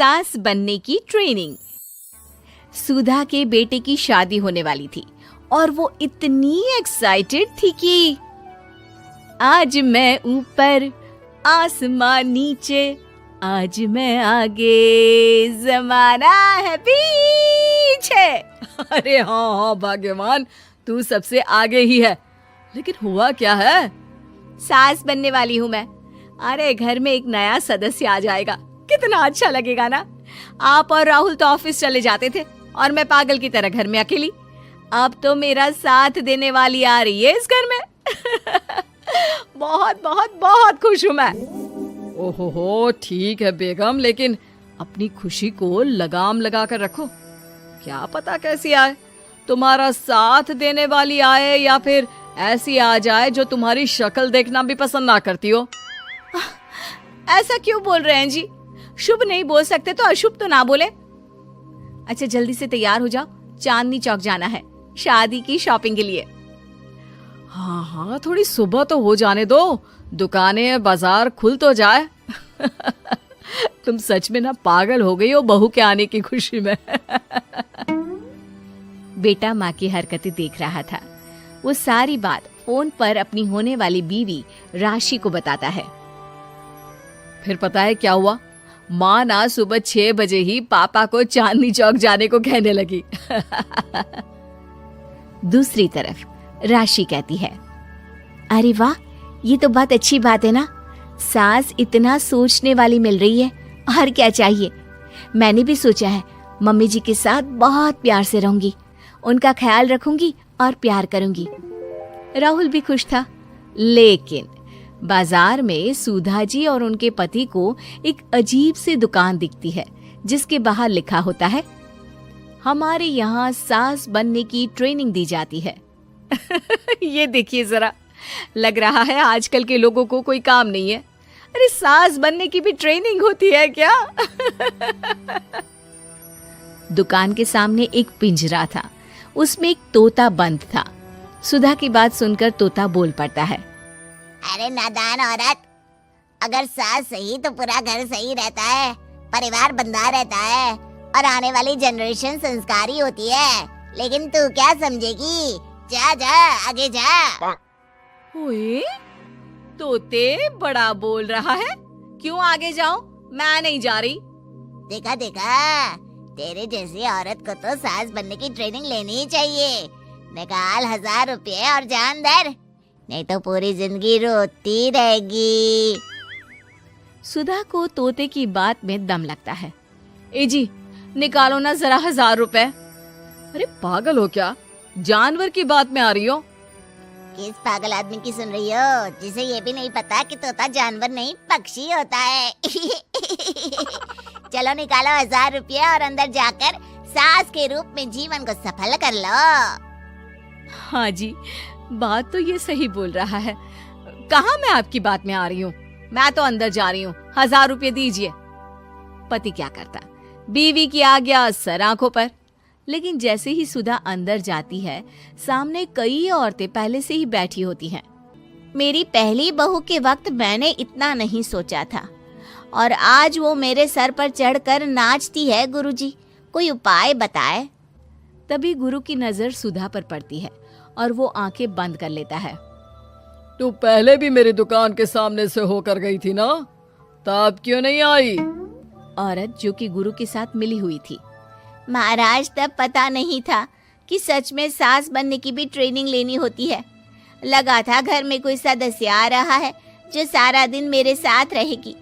सास बनने की ट्रेनिंग। सुधा के बेटे की शादी होने वाली थी और वो इतनी एक्साइटेड थी कि आज मैं ऊपर आसमां नीचे, आज मैं आगे जमाना है पीछे। अरे हाँ भाग्यवान, तू सबसे आगे ही है। लेकिन हुआ क्या है? सास बनने वाली हूँ मैं। अरे घर में एक नया सदस्य आ जाएगा, कितना अच्छा लगेगा ना। आप और राहुल तो ऑफिस चले जाते थे और मैं पागल की तरह घर में अकेली। अब तो मेरा साथ देने वाली आ रही है इस घर में। बहुत बहुत बहुत खुश हूँ मैं। ओहो ठीक है बेगम, लेकिन अपनी खुशी को लगाम लगा कर रखो। क्या पता कैसी आए, तुम्हारा साथ देने वाली आए या फिर ऐसी आ जाए जो तुम्हारी शक्ल देखना भी पसंद ना करती हो। ऐसा क्यों बोल रहे हैं जी? शुभ नहीं बोल सकते तो अशुभ तो ना बोले। अच्छा जल्दी से तैयार हो जाओ, चांदनी चौक जाना है शादी की शॉपिंग के लिए। हाँ हाँ, थोड़ी सुबह तो हो जाने दो, दुकानें बाजार खुल तो जाए। तुम सच में ना पागल हो गई हो बहू के आने की खुशी में। बेटा माँ की हरकतें देख रहा था। वो सारी बात फोन पर अपनी होने वाली बीवी राशि को बताता है। फिर पता है क्या हुआ? माँ ना सुबह 6 बजे ही पापा को चांदनी चौक जाने को कहने लगी। दूसरी तरफ राशि कहती है, अरे वाह, ये तो बहुत अच्छी बात है ना। सास इतना सोचने वाली मिल रही है, और क्या चाहिए। मैंने भी सोचा है मम्मी जी के साथ बहुत प्यार से रहूंगी, उनका ख्याल रखूंगी और प्यार करूंगी। राहुल भी खुश था। लेकिन बाजार में सुधा जी और उनके पति को एक अजीब सी दुकान दिखती है जिसके बाहर लिखा होता है, हमारे यहाँ सास बनने की ट्रेनिंग दी जाती है। ये देखिए जरा, लग रहा है आजकल के लोगों को कोई काम नहीं है। अरे सास बनने की भी ट्रेनिंग होती है क्या? दुकान के सामने एक पिंजरा था, उसमें एक तोता बंद था। सुधा की बात सुनकर तोता बोल पड़ता है, अरे नादान औरत, अगर सास सही तो पूरा घर सही रहता है, परिवार बंधा रहता है और आने वाली जनरेशन संस्कारी होती है। लेकिन तू क्या समझेगी? जा जा आगे जा। ओए, तोते बड़ा बोल रहा है, क्यों आगे जाऊं? मैं नहीं जा रही। देखा देखा, तेरे जैसी औरत को तो सास बनने की ट्रेनिंग लेनी ही चाहिए। निकाल 1000 रुपये और जान दर, नहीं तो पूरी जिंदगी रोती रहेगी। सुधा को तोते की बात में दम लगता है। ए जी, निकालो ना जरा 1000 रुपए। अरे पागल हो क्या? जानवर की बात में आ रही हो? किस पागल आदमी की सुन रही हो, जिसे ये भी नहीं पता कि तोता जानवर नहीं पक्षी होता है। चलो निकालो 1000 रुपये और अंदर जाकर सास के रूप में जीवन को सफल कर लो। हाँ जी, बात तो ये सही बोल रहा है। कहाँ मैं आपकी बात में आ रही हूँ? मैं तो अंदर जा रही हूँ, 1000 रुपये दीजिए। पति क्या करता, बीवी की आज्ञा सर आंखों पर। लेकिन जैसे ही सुधा अंदर जाती है, सामने कई औरतें पहले से ही बैठी होती हैं। मेरी पहली बहू के वक्त मैंने इतना नहीं सोचा था, और आज वो मेरे सर पर चढ़कर नाचती है। गुरुजी, कोई उपाय बताए। तभी गुरु की नजर सुधा पर पड़ती है और वो आंखें बंद कर लेता है। तू पहले भी मेरी दुकान के सामने से होकर गई थी ना, तब क्यों नहीं आई? औरत जो कि गुरु के साथ मिली हुई थी। महाराज, तब पता नहीं था कि सच में सास बनने की भी ट्रेनिंग लेनी होती है। लगा था घर में कोई सदस्य आ रहा है जो सारा दिन मेरे साथ रहेगी,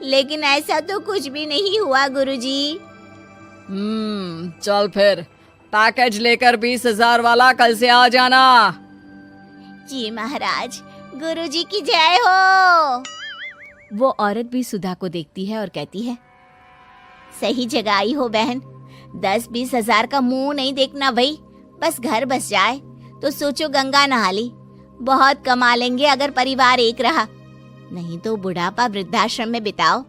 लेकिन ऐसा तो कुछ भी नहीं हुआ गुरुजी। चल फिर पैकेज लेकर 20,000 वाला कल से आ जाना। जी महाराज, गुरुजी की जय हो। वो औरत भी सुधा को देखती है और कहती है, सही जगह आई हो बहन। 10-20 हजार का मुंह नहीं देखना भाई, बस घर बस जाए तो सोचो गंगा नहा ली। बहुत कमा लेंगे अगर परिवार एक रहा, नहीं तो बुढ़ापा वृद्धाश्रम में बिताओ।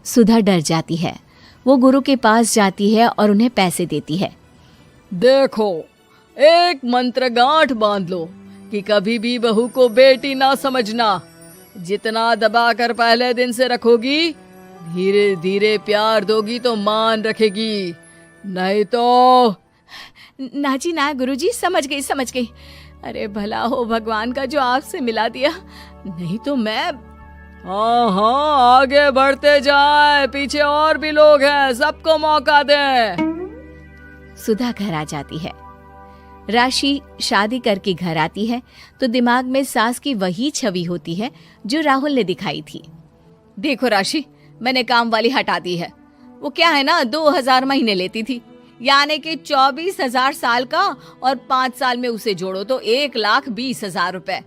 सुधा डर जाती है। वो गुरु के पास जाती है और उन्हें पैसे देती है। देखो, एक मंत्र गांठ बांध लो कि कभी भी बहू को बेटी ना समझना। जितना दबा कर पहले दिन से रखोगी, धीरे धीरे प्यार दोगी तो मान रखेगी, नहीं तो। ना जी ना गुरुजी, समझ गई। अरे भला हो भगवान का जो आपसे मिला दिया, नहीं तो मैं। हाँ हाँ, आगे बढ़ते जाए, पीछे और भी लोग हैं, सबको मौका दे। सुधा घर आ जाती है। राशि शादी करके घर आती है तो दिमाग में सास की वही छवि होती है जो राहुल ने दिखाई थी। देखो राशि, मैंने काम वाली हटा दी है। वो क्या है ना, 2000 महीने लेती थी, यानी कि 24,000 साल का, और 5 साल में उसे जोड़ो तो 1,20,000 रुपए।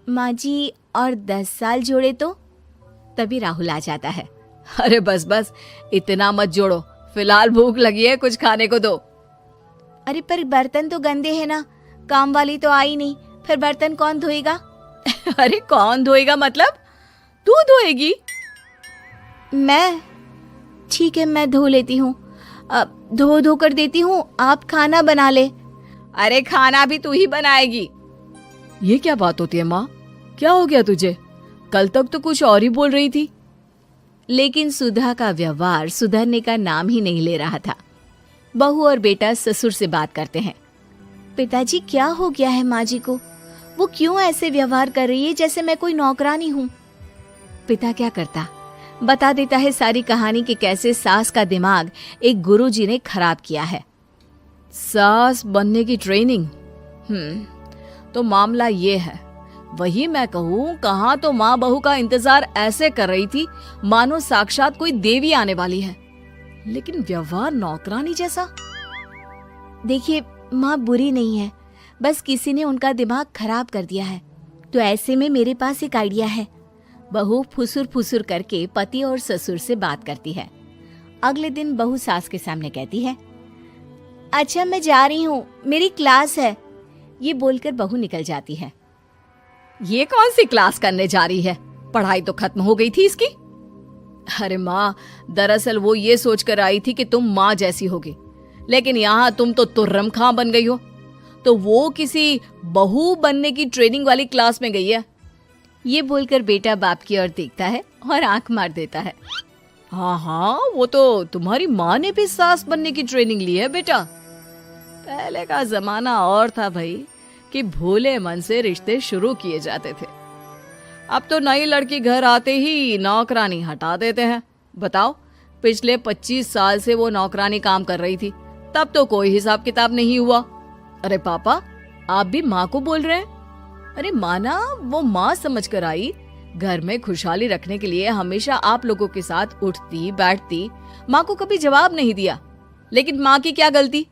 माँ जी, और 10 साल जोड़े तो? तभी राहुल आ जाता है। अरे बस बस, इतना मत जोड़ो, फिलहाल भूख लगी है, कुछ खाने को दो। अरे पर बर्तन तो गंदे हैं ना, काम वाली तो आई नहीं, फिर बर्तन कौन धोएगा? अरे कौन धोएगा मतलब? तू धोएगी? मैं? ठीक है, मैं धो लेती हूँ, धो कर देती हूँ, आप खाना बना ले। अरे खाना भी तू ही बनाएगी? ये क्या बात होती है माँ, क्या हो गया तुझे? कल तक तो कुछ और ही बोल रही थी। लेकिन सुधा का व्यवहार सुधरने का नाम ही नहीं ले रहा था। बहू और बेटा ससुर से बात करते हैं। पिताजी, क्या हो गया है माँ जी को? वो क्यों ऐसे व्यवहार कर रही है जैसे मैं कोई नौकरानी हूँ? पिता क्या करता, बता देता है सारी कहानी कि कैसे सास का दिमाग एक गुरुजी ने खराब किया है। सास बनने की ट्रेनिंग? तो मामला ये है, वही मैं कहूँ, कहाँ तो माँ बहू का इंतजार ऐसे कर रही थी मानो साक्षात कोई देवी आने वाली है, लेकिन व्यवहार नौकरानी जैसा। देखिए, माँ बुरी नहीं है, बस किसी ने उनका दिमाग खराब कर दिया है। तो ऐसे में मेरे पास एक आइडिया है। बहू फुसुर फुसुर करके पति और ससुर से बात करती है। अगले दिन बहू सास के सामने कहती है, अच्छा मैं जा रही हूँ, मेरी क्लास है। ये बोलकर बहू निकल जाती है। ये कौन सी क्लास करने जा रही है? पढ़ाई तो खत्म हो गई थी इसकी। अरे माँ, दरअसल वो ये सोचकर आई थी कि तुम माँ जैसी होगी, लेकिन यहाँ तुम तो तुर्रम खां बन गई हो। तो वो किसी बहू बनने की ट्रेनिंग वाली क्लास में गई है। ये बोलकर बेटा बाप की ओर देखता है और आंख मार देता है। हाँ हाँ, वो तो तुम्हारी माँ ने भी सास बनने की ट्रेनिंग ली है बेटा। पहले का जमाना और था भाई, कि भोले मन से रिश्ते शुरू किए जाते थे। अब तो नई लड़की घर आते ही नौकरानी हटा देते हैं। बताओ, पिछले 25 साल से वो नौकरानी काम कर रही थी, तब तो कोई हिसाब किताब नहीं हुआ। अरे पापा, आप भी माँ को बोल रहे हैं? अरे माना, वो माँ समझ कर आई, घर में खुशहाली रखने के लिए हमेशा आप लोगों के साथ उठती बैठती, माँ को कभी जवाब नहीं दिया। लेकिन माँ की क्या गलती?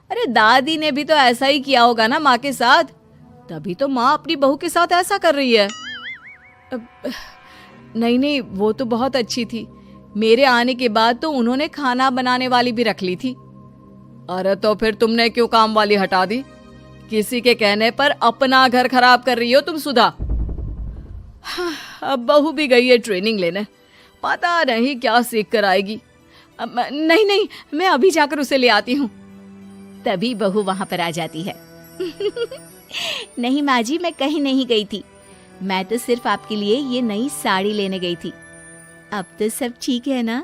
अरे दादी ने भी तो ऐसा ही किया होगा ना माँ के साथ, तभी तो माँ अपनी बहू के साथ ऐसा कर रही है। नहीं, वो तो बहुत अच्छी थी। मेरे आने के बाद तो उन्होंने खाना बनाने वाली भी रख ली थी। अरे तो फिर तुमने क्यों काम वाली हटा दी? किसी के कहने पर अपना घर खराब कर रही हो तुम सुधा। अब बहू भी गई है ट्रेनिंग लेने, पता नहीं क्या सीख कर आएगी। नहीं, मैं अभी जाकर उसे ले आती हूँ। तभी बहू वहां पर आ जाती है। नहीं माँ जी, मैं कहीं नहीं गई थी, मैं तो सिर्फ आपके लिए ये नई साड़ी लेने गई थी। अब तो सब ठीक है ना?